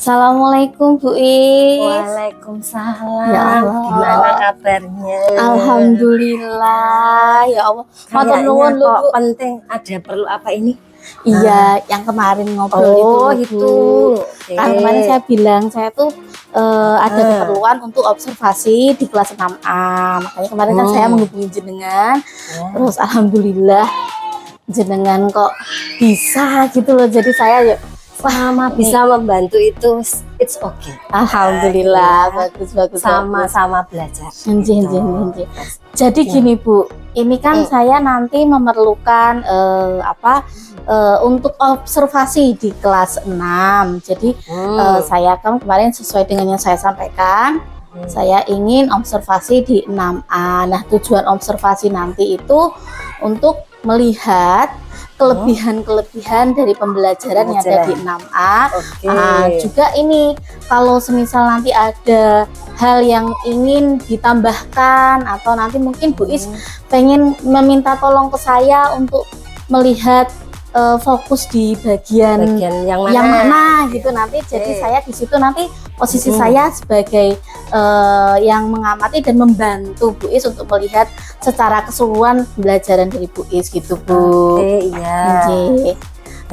Assalamualaikum Bu Is. Waalaikumsalam. Ya Allah. Gimana kabarnya? Alhamdulillah. Ya Allah. Matur nuwun Kayaknya lho, kok Bu. penting, ada perlu apa ini? Iya, yang kemarin ngobrol Oh, itu, itu. Bu. Oke. Kan kemarin saya bilang saya tuh ada keperluan untuk observasi di kelas 6A. Makanya kemarin kan saya menghubungi jenengan. Ya. Terus alhamdulillah jenengan kok bisa gitu loh. Jadi saya yuk Sama bisa membantu itu, it's okay. alhamdulillah bagus. Sama-sama belajar. Nggih, Gitu. nggih, nggih. Jadi gini Bu, ini kan saya nanti memerlukan untuk observasi di kelas 6. Jadi saya kan kemarin sesuai dengan yang saya sampaikan, saya ingin observasi di 6A. Nah, tujuan observasi nanti itu untuk melihat kelebihan-kelebihan dari pembelajaran yang ada di 6A. Juga ini kalau semisal nanti ada hal yang ingin ditambahkan atau nanti mungkin Bu Is pengen meminta tolong ke saya untuk melihat fokus di bagian yang mana gitu nanti. Jadi saya di situ nanti posisi saya sebagai yang mengamati dan membantu Bu Is untuk melihat secara keseluruhan pembelajaran dari Bu Is gitu Bu. Iya. Oke.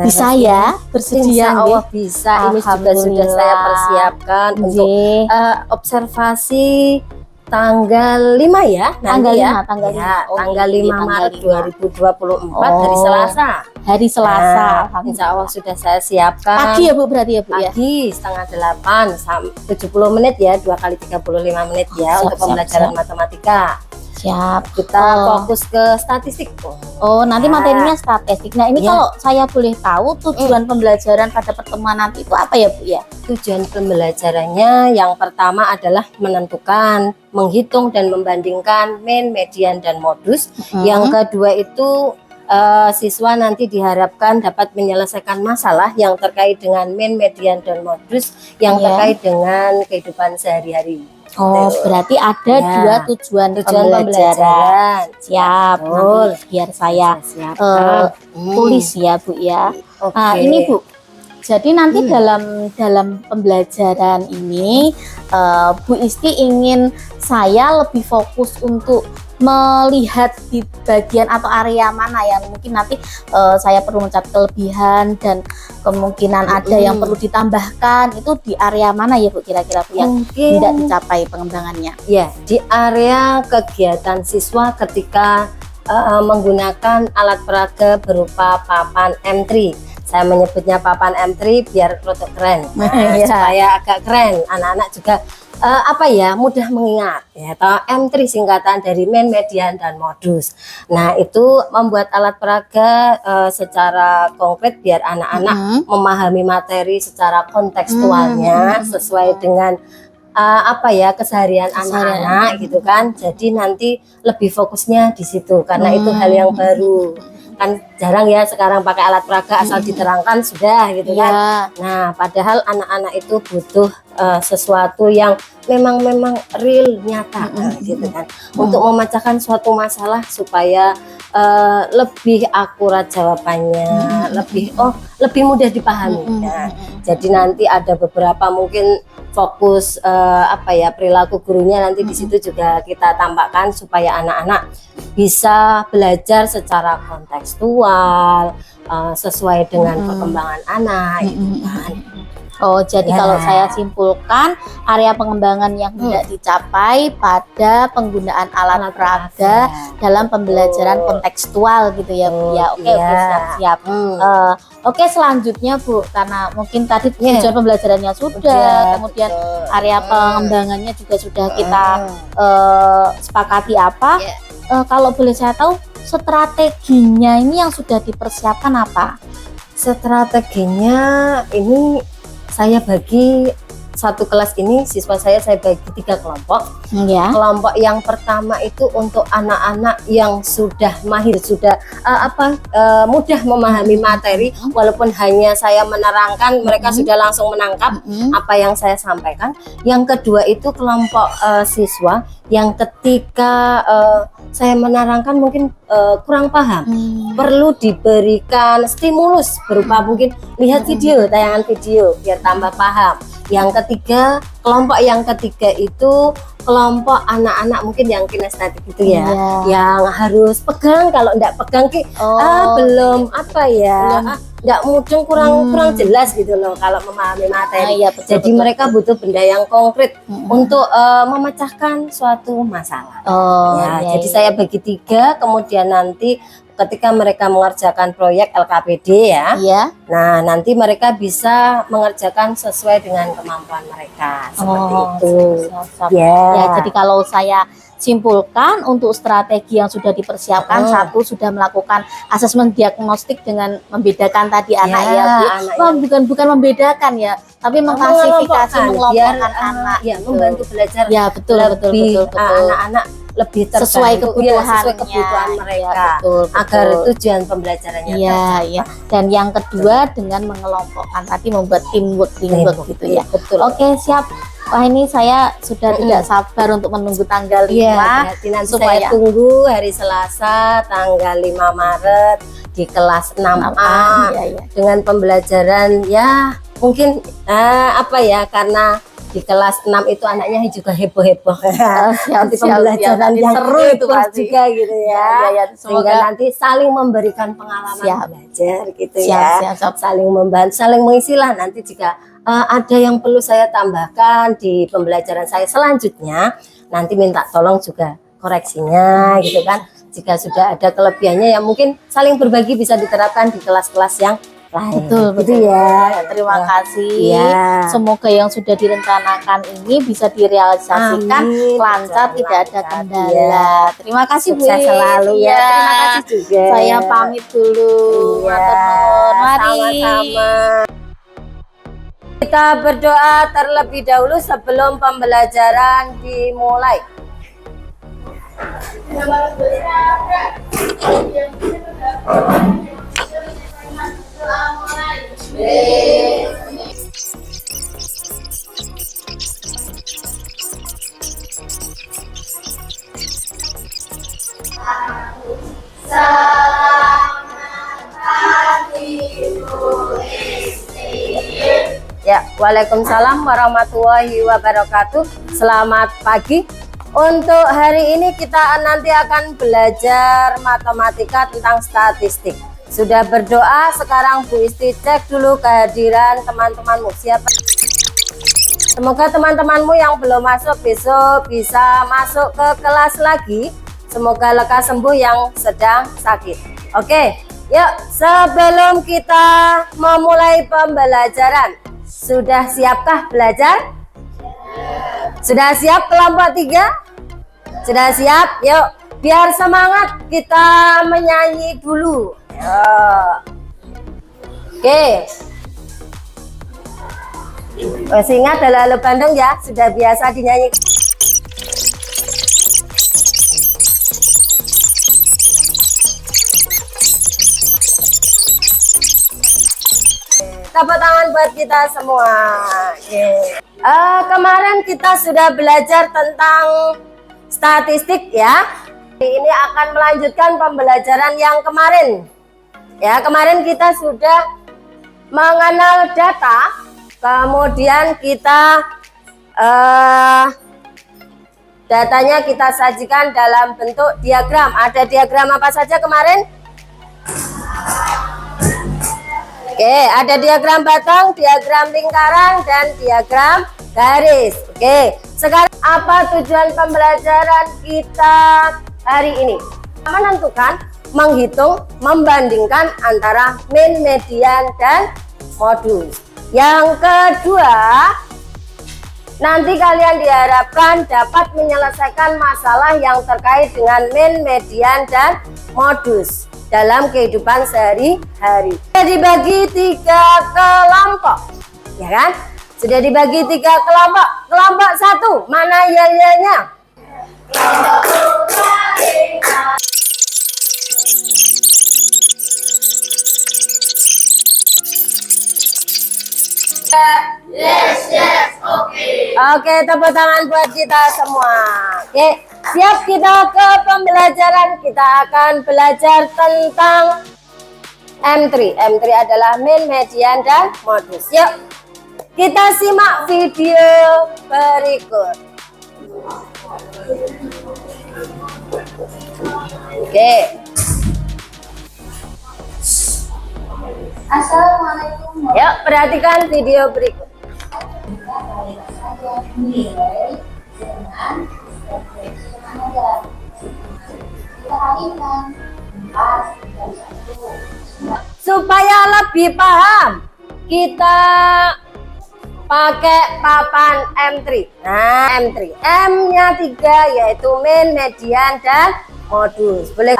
Bisa ya, bersedia. Insya Allah bisa. Ini juga sudah saya persiapkan untuk observasi tanggal 5 ya, Tanggal nanti 5, tanggal 5. ya, Oh, tanggal iya, 5 tanggal Maret 5. 2024 hari Selasa. Hari Selasa. Insya Allah sudah saya siapkan. Pagi ya Bu, berarti ya Bu ya? Pagi setengah 8 sampai 70 menit ya, 2 kali 35 menit ya, untuk pembelajaran matematika. Siap. Kita fokus ke statistik. Oh, nanti materinya statistik. Nah, ini kalau saya boleh tahu tujuan pembelajaran pada pertemuan nanti itu apa ya Bu ya? Tujuan pembelajarannya yang pertama adalah menentukan, menghitung dan membandingkan mean, median, dan modus. Yang kedua itu siswa nanti diharapkan dapat menyelesaikan masalah yang terkait dengan mean, median, dan modus yang terkait dengan kehidupan sehari-hari. Oh, berarti ada dua tujuan pembelajaran. Siap. Nanti biar saya tulis ya Bu ya. Nah, ini Bu. Jadi nanti dalam pembelajaran ini Bu Isti ingin saya lebih fokus untuk melihat di bagian atau area mana yang mungkin nanti saya perlu mencatat kelebihan dan kemungkinan ada yang perlu ditambahkan. Itu di area mana ya Bu kira-kira Bu yang tidak dicapai pengembangannya? Ya, di area kegiatan siswa ketika menggunakan alat peraga berupa papan M3. Saya menyebutnya papan M3 biar rotok keren, supaya agak keren. Anak-anak juga mudah mengingat ya. Atau M3 singkatan dari mean, median, dan modus. Nah, itu membuat alat peraga secara konkret biar anak-anak memahami materi secara kontekstualnya sesuai dengan keseharian anak-anak gitu kan. Jadi nanti lebih fokusnya di situ karena itu hal yang baru. Kan jarang ya sekarang pakai alat peraga asal diterangkan sudah gitu kan. Nah, padahal anak-anak itu butuh sesuatu yang memang real, nyata gitu kan, untuk memecahkan suatu masalah supaya lebih akurat jawabannya, lebih mudah dipahami. Nah, jadi nanti ada beberapa mungkin fokus perilaku gurunya nanti di situ juga kita tambahkan supaya anak-anak bisa belajar secara kontekstual sesuai dengan perkembangan anak gitu kan. Oh, jadi kalau saya simpulkan area pengembangan yang tidak dicapai pada penggunaan alat peraga dalam pembelajaran kontekstual gitu ya Bu ya. Oke, siap. Oke, selanjutnya Bu, karena mungkin tadi tujuan pembelajarannya sudah, kemudian area pengembangannya juga sudah kita sepakati apa. Kalau boleh saya tahu strateginya ini yang sudah dipersiapkan apa? Strateginya ini saya bagi satu kelas ini, siswa saya bagi 3 kelompok. Kelompok yang pertama itu untuk anak-anak yang sudah mahir, sudah mudah memahami materi, walaupun hanya saya menerangkan, mereka sudah langsung menangkap apa yang saya sampaikan. Yang kedua itu kelompok siswa yang ketika saya menerangkan mungkin kurang paham, perlu diberikan stimulus berupa mungkin lihat video, tayangan video biar tambah paham. Yang ketiga, kelompok yang ketiga itu kelompok anak-anak mungkin yang kinestetik itu ya, yang harus pegang, kalau enggak pegang belum apa ya, enggak mudeng, kurang jelas gitu loh kalau memahami materi. Jadi mereka butuh benda yang konkret untuk memecahkan suatu masalah. Jadi saya bagi 3, kemudian nanti ketika mereka mengerjakan proyek LKPD nah nanti mereka bisa mengerjakan sesuai dengan kemampuan mereka seperti itu. Ya, jadi kalau saya simpulkan untuk strategi yang sudah dipersiapkan, satu sudah melakukan asesmen diagnostik dengan membedakan tadi anak bukan membedakan ya, tapi mengklasifikasi mengelompokkan anak, membantu belajar betul anak-anak lebih sesuai kebutuhan mereka, agar tujuan pembelajarannya Dan yang kedua dengan mengelompokkan tadi, membuat teamwork gitu ya. Oke, siap. Wah, ini saya sudah tidak sabar untuk menunggu tanggal 5. Berarti nanti saya tunggu hari Selasa tanggal 5 Maret di kelas 6A dengan pembelajaran mungkin karena di kelas 6 itu anaknya juga heboh-heboh. Nanti pembelajaran yang seru itu juga gitu ya. Sehingga nanti saling memberikan pengalaman belajar gitu saling membantu, saling mengisi lah. Nanti jika ada yang perlu saya tambahkan di pembelajaran saya selanjutnya, nanti minta tolong juga koreksinya gitu kan. Jika sudah ada kelebihannya yang mungkin saling berbagi, bisa diterapkan di kelas-kelas yang lain. Betul ya. Terima kasih. Semoga yang sudah direncanakan ini bisa direalisasikan lancar, tidak ada kendala. Terima kasih Bu. Sukses selalu ya. Terima kasih juga. Saya pamit dulu. Mari. Sama-sama. Kita berdoa terlebih dahulu sebelum pembelajaran dimulai. Ya, waalaikumsalam warahmatullahi wabarakatuh. Selamat pagi. Untuk hari ini kita nanti akan belajar matematika tentang statistik. Sudah berdoa, sekarang Bu Isti cek dulu kehadiran teman-temanmu. Siapa? Semoga teman-temanmu yang belum masuk besok bisa masuk ke kelas lagi. Semoga lekas sembuh yang sedang sakit. Oke, yuk sebelum kita memulai pembelajaran, sudah siapkah belajar? Sudah siap kelompok 3? Sudah siap? Yuk, biar semangat kita menyanyi dulu. Oke. Masih ingat Lalu Bandung ya? Sudah biasa dinyanyi. Tepuk tangan buat kita semua. Kemarin kita sudah belajar tentang statistik ya. Ini akan melanjutkan pembelajaran yang kemarin. Ya, kemarin kita sudah mengenal data, kemudian kita datanya kita sajikan dalam bentuk diagram. Ada diagram apa saja kemarin? Oke, ada diagram batang, diagram lingkaran, dan diagram garis. Oke, sekarang apa tujuan pembelajaran kita hari ini? Menentukan, menghitung, membandingkan antara min, median, dan modus. Yang kedua, nanti kalian diharapkan dapat menyelesaikan masalah yang terkait dengan min, median, dan modus dalam kehidupan sehari-hari. Sudah dibagi 3 kelompok, ya kan? Sudah dibagi 3 kelompok. Kelompok 1, mana yel-yelnya? Yes, oke, tepuk tangan buat kita semua. Oke, siap kita ke pembelajaran. Kita akan belajar tentang M3. M3 adalah min, median, dan modus. Yuk, Kita simak video berikut. Oke. Assalamualaikum. Yuk, perhatikan video berikut. Supaya lebih paham, kita pakai papan M3. Nah, M3. M-nya 3 yaitu main, median, dan modus. Boleh.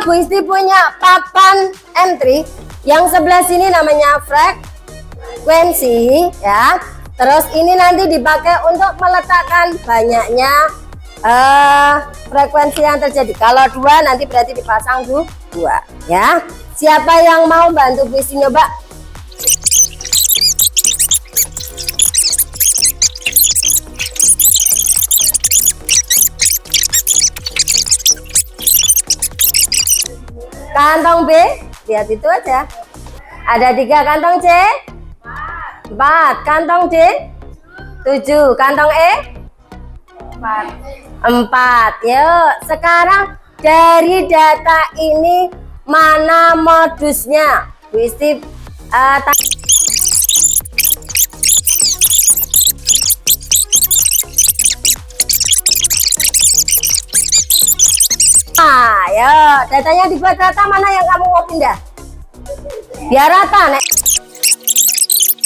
Bu Isti punya papan M3 yang sebelah sini namanya frekuensi ya. Terus ini nanti dipakai untuk meletakkan banyaknya frekuensi yang terjadi. Kalau 2 nanti berarti dipasang 2 ya. Siapa yang mau bantu Bu Isti nyoba? Kantong B, lihat itu aja. Ada 3 kantong C, 4 kantong D, 7 kantong E, 4. Yuk, sekarang dari data ini mana modusnya? Bu Isti ayo, datanya dibuat rata. Mana yang kamu mau pindah? Biar rata, Nek.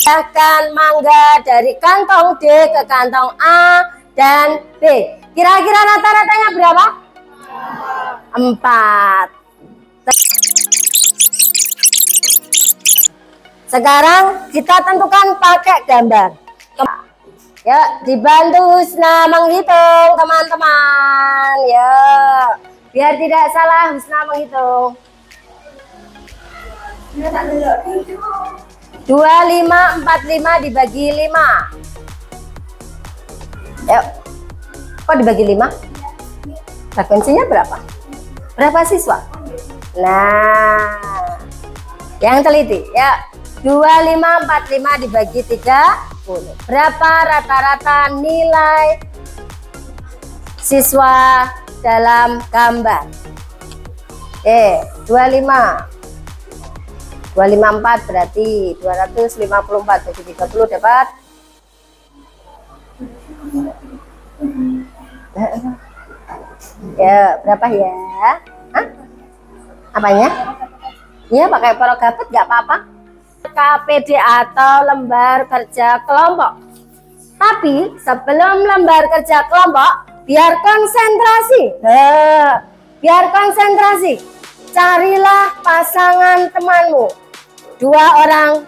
Pindahkan mangga dari kantong D ke kantong A dan B. Kira-kira rata-ratanya berapa? 4. Sekarang kita tentukan pakai gambar. Ya, dibantu Husna menghitung, teman-teman. Ya, biar tidak salah Husna menghitung. 2545 dibagi 5. Yuk. Kok dibagi 5? Frekuensinya berapa? Berapa siswa? Nah, yang teliti ya. 2545 dibagi 30. Berapa rata-rata nilai siswa dalam gambar? 254 berarti 254 bagi 30 dapat ya berapa ya? Hah? Apanya? Ya pakai porogapet nggak apa-apa. KPD atau lembar kerja kelompok. Tapi sebelum lembar kerja kelompok, biar konsentrasi. Biar konsentrasi. Carilah pasangan temanmu. 2 orang.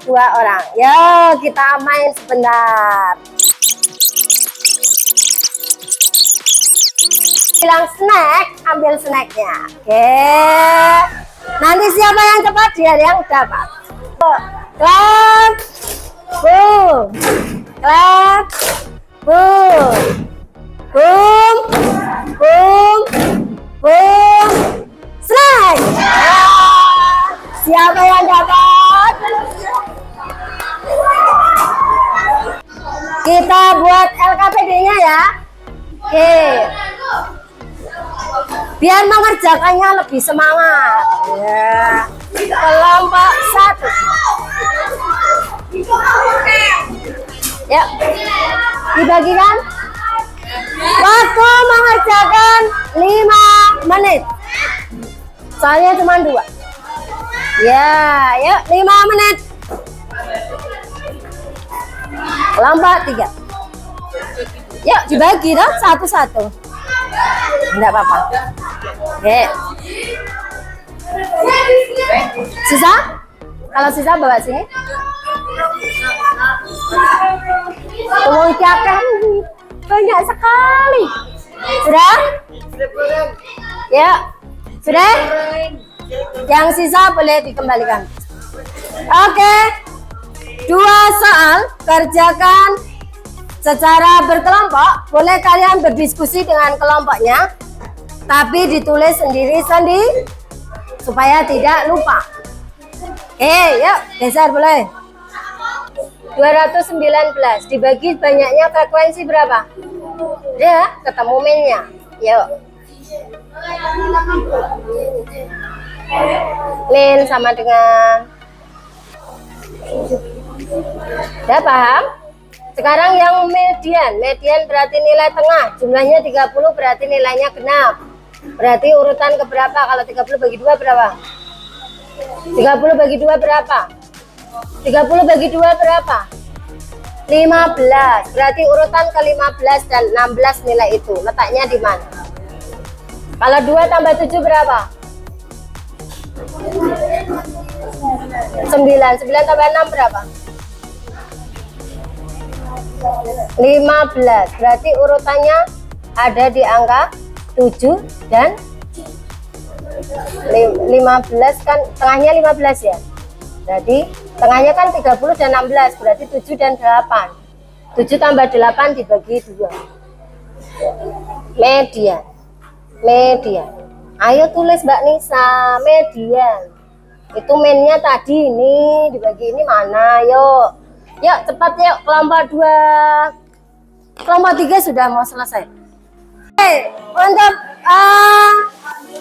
Ya, kita main sebentar. Bilang snack, ambil snacknya. Oke. Nanti siapa yang cepat dia yang dapat. Clap, boom, clap, boom, boom, boom, boom, snack. Siapa yang dapat? Kita buat LKPD-nya ya. Oke. Biar mengerjakannya lebih semangat. Ya. Kelompok 1. Yuk, dibagikan. Waktu mengerjakan 5 menit. Soalnya cuma 2. Ya, yuk 5 menit. Kelompok 3. Yuk dibagi dong satu-satu. Enggak apa-apa. Oke. Sisa? Kalau sisa bawa sini. Tunggu kan banyak sekali. Sudah? Ya. Sudah? Yang sisa boleh dikembalikan. Oke. 2 soal kerjakan secara berkelompok. Boleh kalian berdiskusi dengan kelompoknya, tapi ditulis sendiri-sendiri supaya tidak lupa. Oke, yuk geser boleh. 219 dibagi banyaknya frekuensi berapa? Ya, ketemu minnya. Yuk. Min sama dengan, ya paham? Sekarang yang median berarti nilai tengah, jumlahnya 30 berarti nilainya genap. Berarti urutan keberapa? Kalau 30 bagi 2 berapa? 30 bagi 2 berapa? 30 bagi 2 berapa? 15. Berarti urutan ke-15 dan 16 nilai itu letaknya di mana? Kalau 2 tambah 7 berapa? 9. 9 tambah 6 berapa? 15. Berarti urutannya ada di angka 7 dan 15 kan, tengahnya 15 ya. Berarti tengahnya kan 30 dan 16, berarti 7 dan 8. 7 tambah 8 dibagi 2. Median. Median. Ayo tulis Mbak Nisa, median. Itu minnya tadi ini dibagi ini mana? Yuk. Yuk cepat yuk, kelompok 2. Kelompok 3 sudah mau selesai. Oke, untuk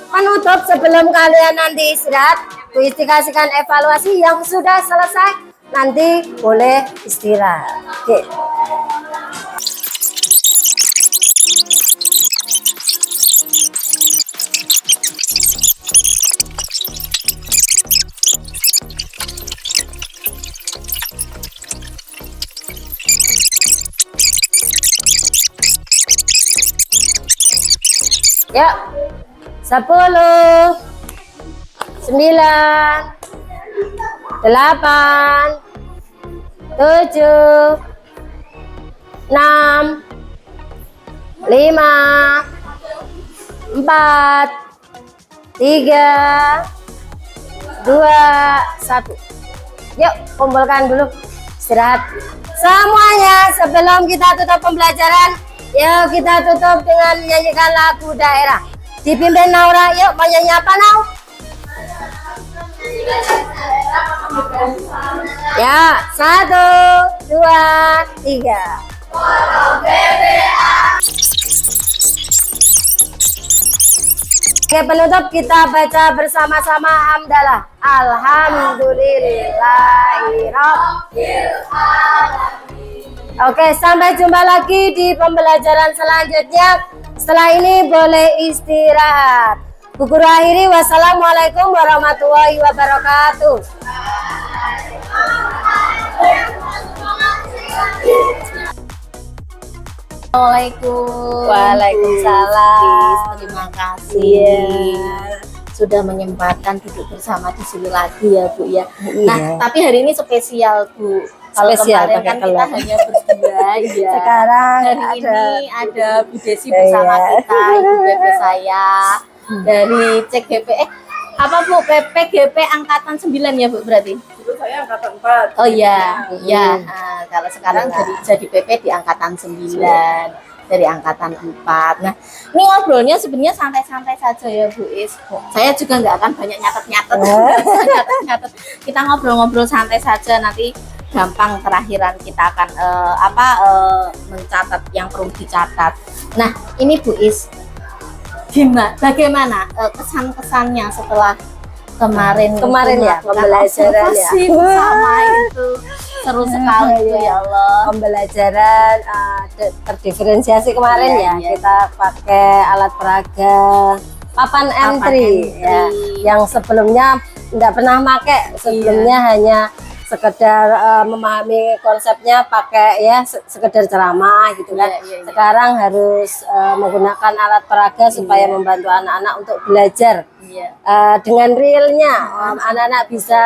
penutup sebelum kalian nanti istirahat, Bu Isti kasihkan evaluasi. Yang sudah selesai nanti boleh istirahat. Oke. Ya, 10, 9, 8, 7, 6, 5, 4, 3, 2, 1. Yuk, kumpulkan dulu, istirahat. Semuanya sebelum kita tutup pembelajaran, yuk kita tutup dengan menyanyikan lagu daerah. Dipimpin Naura, yuk mau nyanyi apa Nau? Ya, 1, 2, 3. Oke, penutup kita baca bersama-sama hamdalah. Alhamdulillahirabbil alamin. Oke, sampai jumpa lagi di pembelajaran selanjutnya. Setelah ini boleh istirahat. Bu Guru akhiri, wassalamualaikum warahmatullahi wabarakatuh. Assalamualaikum. Waalaikumsalam. Terima kasih. Iya. Sudah menyempatkan duduk bersama di sini lagi ya Bu ya. Iya. Nah, tapi hari ini spesial Bu. Kalau Spesial, kemarin pakai kan kita telur. hanya berdua ya. Sekarang hari ada, ini ada Bu Desi bersama Iya. kita, Ibu PP saya dari CGP. Apa Bu? PPGP angkatan 9 ya Bu berarti? Dulu saya angkatan 4. Oh iya, iya. Nah, kalau sekarang jadi PP di angkatan 9, dari angkatan 4. Nah, ini ngobrolnya sebenarnya santai-santai saja ya Bu Is. Saya juga nggak akan banyak nyatet-nyatet. Nyatet-nyatet. Kita ngobrol-ngobrol santai saja, nanti gampang terakhiran kita akan mencatat yang perlu dicatat. Nah, ini Bu Is, bagaimana kesan-kesannya setelah kemarin ya melakukan pembelajaran ya. observasi bersama itu seru sekali itu ya Allah. Pembelajaran terdiferensiasi kemarin Iya, ya. iya. Kita pakai alat peraga papan M3 ya, yang sebelumnya tidak pernah pakai. Sebelumnya hanya sekedar memahami konsepnya, pakai ya sekedar ceramah gitu kan. Iya. Sekarang harus menggunakan alat peraga supaya membantu anak-anak untuk belajar Iya. dengan realnya. Anak-anak bisa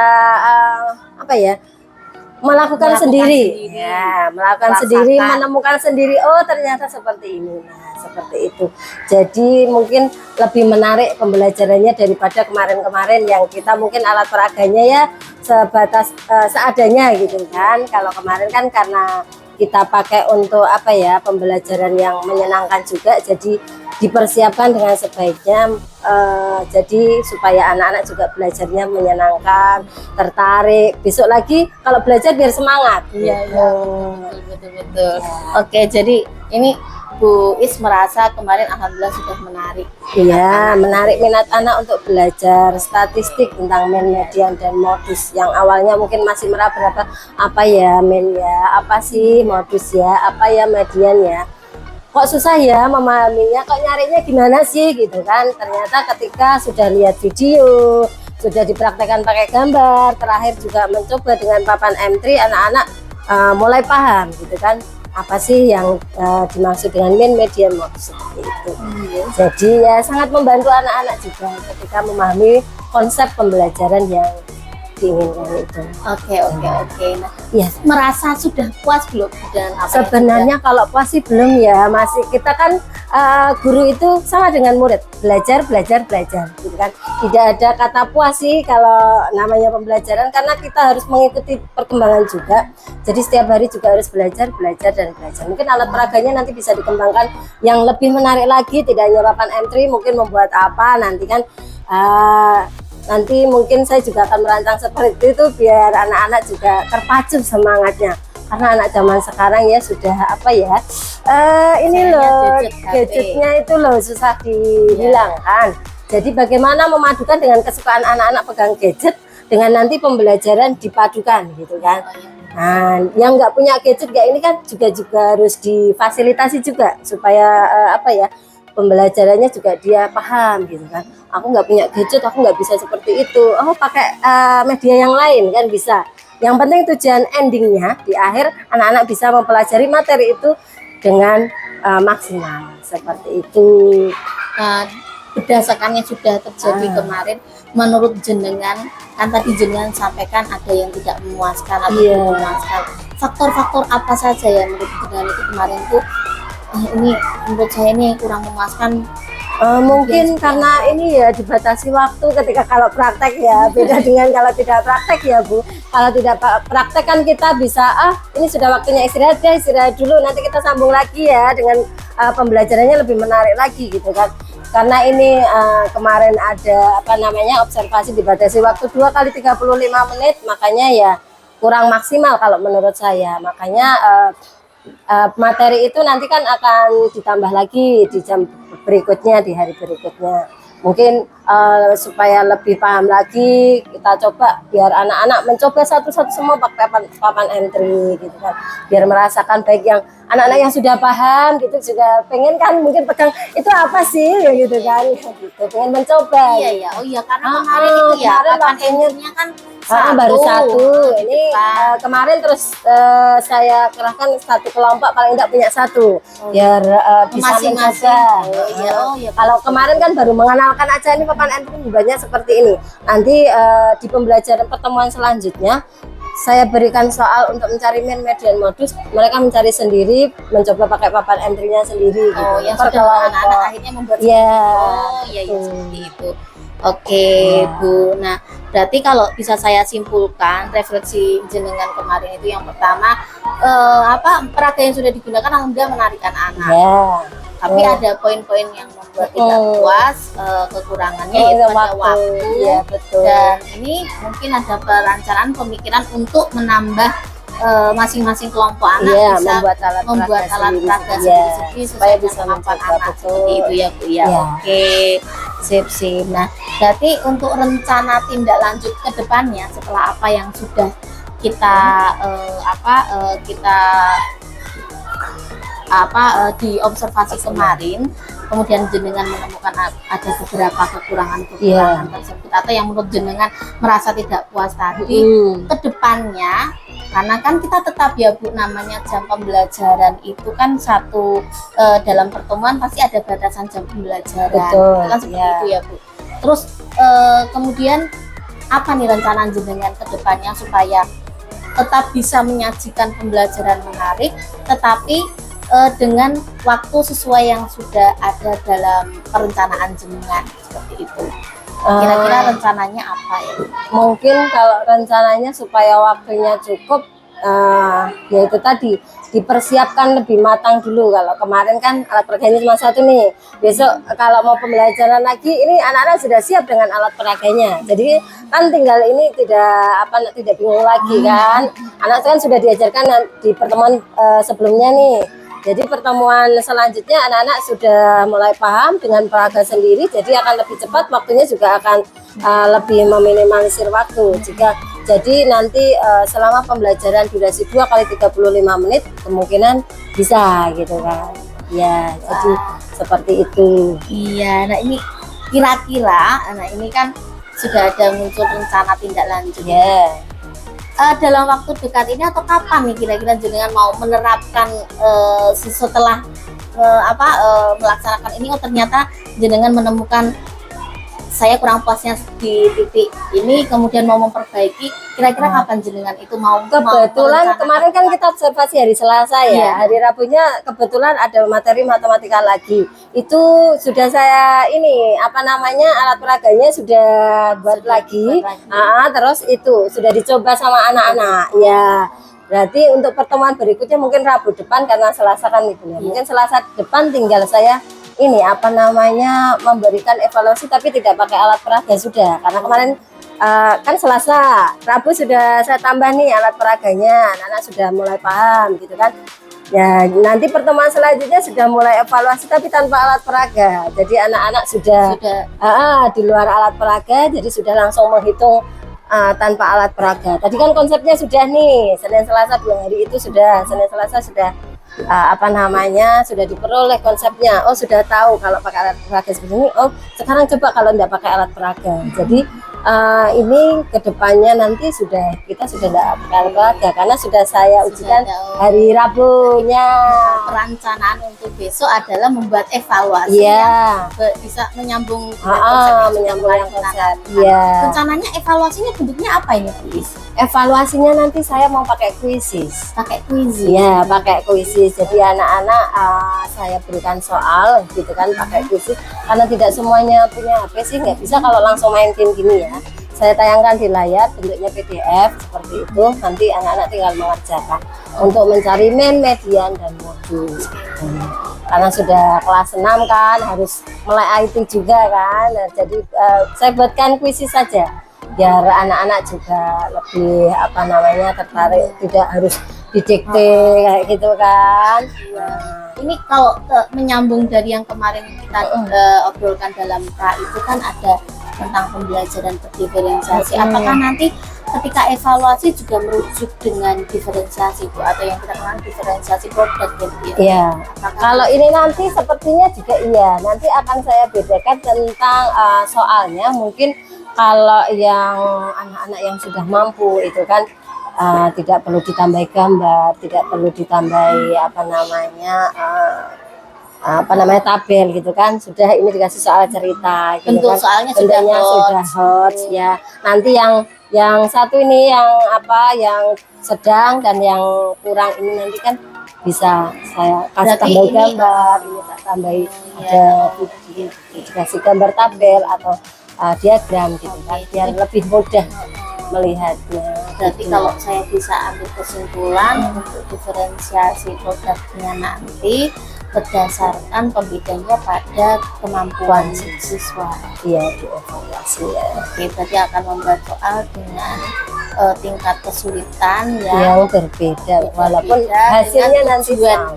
melakukan sendiri. Ya, melakukan Rasakan. sendiri, menemukan sendiri. Oh, ternyata seperti ini. Nah, seperti itu. Jadi mungkin lebih menarik pembelajarannya daripada kemarin-kemarin yang kita mungkin alat peraganya ya sebatas seadanya gitu kan. Kalau kemarin kan karena kita pakai untuk pembelajaran yang menyenangkan juga, jadi dipersiapkan dengan sebaiknya, jadi supaya anak-anak juga belajarnya menyenangkan, tertarik. Besok lagi kalau belajar biar semangat. Iya, gitu. betul. Oke, jadi ini Bu Is merasa kemarin alhamdulillah sudah menarik. Iya, menarik minat anak untuk belajar statistik tentang main, median, dan modus. Yang awalnya mungkin masih meraba-raba, apa ya main ya, apa sih modus ya, apa ya median ya. Kok susah ya memahaminya, kok nyarinya gimana sih gitu kan. Ternyata ketika sudah lihat video, sudah dipraktekkan pakai gambar, terakhir juga mencoba dengan papan M3, anak-anak mulai paham gitu kan. Apa sih yang dimaksud dengan main, median, modus seperti itu. Jadi ya sangat membantu anak-anak juga ketika memahami konsep pembelajaran yang diinginkan itu. Oke. Nah, Ya, merasa sudah puas belum dengan apa yang sebenarnya kalau puas sih belum ya, masih kita kan guru itu sama dengan murid, belajar gitu kan. Tidak ada kata puas sih kalau namanya pembelajaran, karena kita harus mengikuti perkembangan juga. Jadi setiap hari juga harus belajar. Mungkin alat peraganya nanti bisa dikembangkan yang lebih menarik lagi, tidak hanya papan M3, mungkin membuat apa nanti kan. Nanti mungkin saya juga akan merancang seperti itu biar anak-anak juga terpacu semangatnya, karena anak zaman sekarang ya sudah apa ya, ini Sayangnya loh gadget, HP. gadgetnya itu loh susah dihilangkan. Jadi bagaimana memadukan dengan kesukaan anak-anak pegang gadget dengan nanti pembelajaran dipadukan gitu kan. Nah, yang nggak punya gadget kayak ini kan juga harus difasilitasi juga supaya apa ya, pembelajarannya juga dia paham gitu kan. Aku nggak punya gadget, aku nggak bisa seperti itu. Oh, pakai media yang lain kan bisa. Yang penting tujuan endingnya di akhir anak-anak bisa mempelajari materi itu dengan maksimal seperti itu. Berdasarkan yang sudah terjadi kemarin, menurut jenengan, kan tadi jenengan sampaikan ada yang tidak memuaskan atau memuaskan. Faktor-faktor apa saja yang menurut jenengan itu kemarin tuh ini menurut saya ini kurang memuaskan? Mungkin karena ini ya dibatasi waktu ketika kalau praktek ya, beda dengan kalau tidak praktek ya Bu. Kalau tidak praktek kan kita bisa ini sudah waktunya istirahat ya, istirahat dulu, nanti kita sambung lagi ya dengan pembelajarannya lebih menarik lagi gitu kan. Karena ini kemarin ada apa namanya observasi dibatasi waktu 2 kali 35 menit, makanya ya kurang maksimal kalau menurut saya. Makanya materi itu nanti kan akan ditambah lagi di jam berikutnya, di hari berikutnya. Mungkin supaya lebih paham lagi, kita coba biar anak-anak mencoba satu-satu semua pakai papan M3 gitu kan. Biar merasakan, baik yang anak-anak yang sudah paham gitu juga pengen kan mungkin pegang itu apa sih ya gitu kan, gitu pengen mencoba. Iya, oh iya, karena kemarin itu ya papan M3-nya kan baru satu. Ini kemarin terus saya kerahkan satu kelompok paling tidak punya satu, biar bisa mencoba. Kalau kemarin kan baru mengenalkan aja, ini papan M3 banyak seperti ini. Nanti di pembelajaran pertemuan selanjutnya saya berikan soal untuk mencari main, median, modus. Mereka mencari sendiri, mencoba pakai papan M3-nya sendiri. Oh, gitu. yang sudah anak-anak akhirnya membuat seperti itu. Oke, Bu. Nah, berarti kalau bisa saya simpulkan refleksi jenengan kemarin itu, yang pertama peraga yang sudah digunakan alhamdulillah menarik anak. Tapi ada poin-poin yang membuat tidak puas, kekurangannya yaitu pada waktu. Dan ini mungkin ada perencanaan pemikiran untuk menambah masing-masing kelompok anak bisa membuat alat peraga sendiri supaya bisa kemampuan anak seperti itu ya Bu ya. Oke, sip. Nah, berarti untuk rencana tindak lanjut ke depannya setelah apa yang sudah kita diobservasi kemarin, kemudian jenengan menemukan ada beberapa kekurangan tersebut atau yang menurut jenengan merasa tidak puas tadi, ke depannya, karena kan kita tetap ya Bu, namanya jam pembelajaran itu kan dalam pertemuan pasti ada batasan jam pembelajaran. Kan seperti itu ya Bu. Terus kemudian apa nih rencana jenengan ke depannya supaya tetap bisa menyajikan pembelajaran menarik tetapi dengan waktu sesuai yang sudah ada dalam perencanaan jenengan seperti itu. Kira-kira rencananya apa ya? Mungkin kalau rencananya supaya waktunya cukup, ya itu tadi dipersiapkan lebih matang dulu. Kalau kemarin kan alat peraganya cuma satu nih, besok kalau mau pembelajaran lagi ini anak-anak sudah siap dengan alat peraganya, jadi kan tinggal ini tidak bingung lagi kan. Anak kan sudah diajarkan di pertemuan sebelumnya nih. Jadi pertemuan selanjutnya anak-anak sudah mulai paham dengan peraga sendiri, jadi akan lebih cepat, waktunya juga akan lebih meminimalisir waktu. Jadi nanti selama pembelajaran durasi 2 kali 35 menit kemungkinan bisa gitu kan. Ya, jadi seperti itu. Iya, nah ini kira-kira, nah ini kan sudah ada muncul rencana tindak lanjut. Ya. Dalam waktu dekat ini atau kapan nih kira-kira jenengan mau menerapkan setelah melaksanakan ini, oh ternyata jenengan menemukan saya kurang puasnya di titik ini, kemudian mau memperbaiki, kira-kira kapan jenengan itu mau? Kebetulan kemarin kan kita observasi hari Selasa ya, iya. Hari Rabunya kebetulan ada materi matematika lagi. Itu sudah saya alat peraganya sudah buat lagi. Terus itu sudah dicoba sama anak-anak. Ya, berarti untuk pertemuan berikutnya mungkin Rabu depan, karena Selasa kan liburnya. Mungkin Selasa depan tinggal saya memberikan evaluasi, tapi tidak pakai alat peraga sudah, karena kemarin kan Selasa, Rabu sudah saya tambah nih alat peraganya, anak-anak sudah mulai paham gitu kan. Ya, nanti pertemuan selanjutnya sudah mulai evaluasi tapi tanpa alat peraga, jadi anak-anak sudah di luar alat peraga, jadi sudah langsung menghitung tanpa alat peraga. Tadi kan konsepnya sudah nih, Senin Selasa 2 hari itu sudah, Senin Selasa sudah sudah diperoleh konsepnya. Oh, sudah tahu kalau pakai alat peraga seperti ini. Oh, sekarang coba kalau tidak pakai alat peraga. Jadi ini kedepannya nanti kita sudah tidak pakai alat peraga, karena sudah saya ujikan hari Rabunya. Perencanaan untuk besok adalah membuat evaluasi yang bisa menyambung yang konsep. Iya. Rencananya evaluasinya bentuknya apa ini, Bu? Evaluasinya nanti saya mau pakai kuisis. Pakai kuisis. Ya, pakai kuisis. Jadi anak-anak saya berikan soal gitu kan, pakai kuisis, karena tidak semuanya punya HP sih, nggak bisa kalau langsung main game gini ya. Saya tayangkan di layar bentuknya PDF seperti itu, nanti anak-anak tinggal mengerjakan untuk mencari main, median, dan modus. Karena sudah kelas 6 kan, harus mulai IT juga kan. Nah, jadi saya buatkan kuisis saja, biar anak-anak juga lebih tertarik, tidak harus didikte kayak gitu kan. Ini kalau menyambung dari yang kemarin kita obrolkan dalam itu kan ada tentang pembelajaran berdiferensiasi. Apakah nanti ketika evaluasi juga merujuk dengan diferensiasi, Bu, atau yang kita kenal diferensiasi produk gitu ya? Iya. Kalau ini nanti sepertinya juga iya. Nanti akan saya bedakan tentang soalnya. Mungkin kalau yang anak-anak yang sudah mampu itu kan tidak perlu ditambahi gambar, tidak perlu ditambahi tabel gitu kan, sudah ini dikasih soal cerita gitu. Bentuk kan soalnya sudah hot ya. Nanti yang satu ini yang sedang dan yang kurang ini nanti kan bisa saya kasih tambah gambar, ini tak tambahi ada dikasih gambar tabel atau diagram gitu kan, biar lebih mudah melihatnya. Berarti kalau saya bisa ambil kesimpulan untuk diferensiasi produknya nanti berdasarkan pembedanya pada kemampuan siswa. Iya, dievaluasi ya. Oke, berarti akan membuat soal dengan tingkat kesulitan yang berbeda, walaupun hasilnya nanti sama.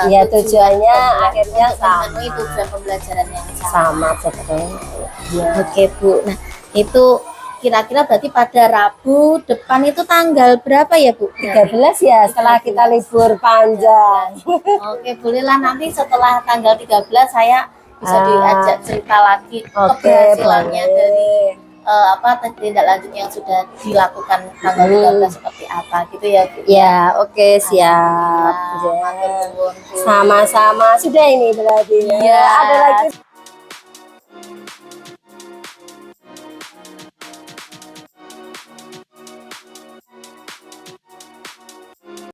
Ya, tujuannya akhirnya sama. Tujuan pembelajaran yang sama sebenarnya. Ya. Oke, Bu. Nah, itu kira-kira berarti pada Rabu depan itu tanggal berapa ya, Bu? 13 ya, setelah kita libur panjang. Oke, bolehlah nanti setelah tanggal 13 saya bisa diajak cerita lagi keberhasilannya dari tindak lanjut yang sudah dilakukan tanggal 13 seperti apa gitu ya, Bu? Ya, oke, siap. Sama-sama. Sudah ini berarti. Iya. Ada lagi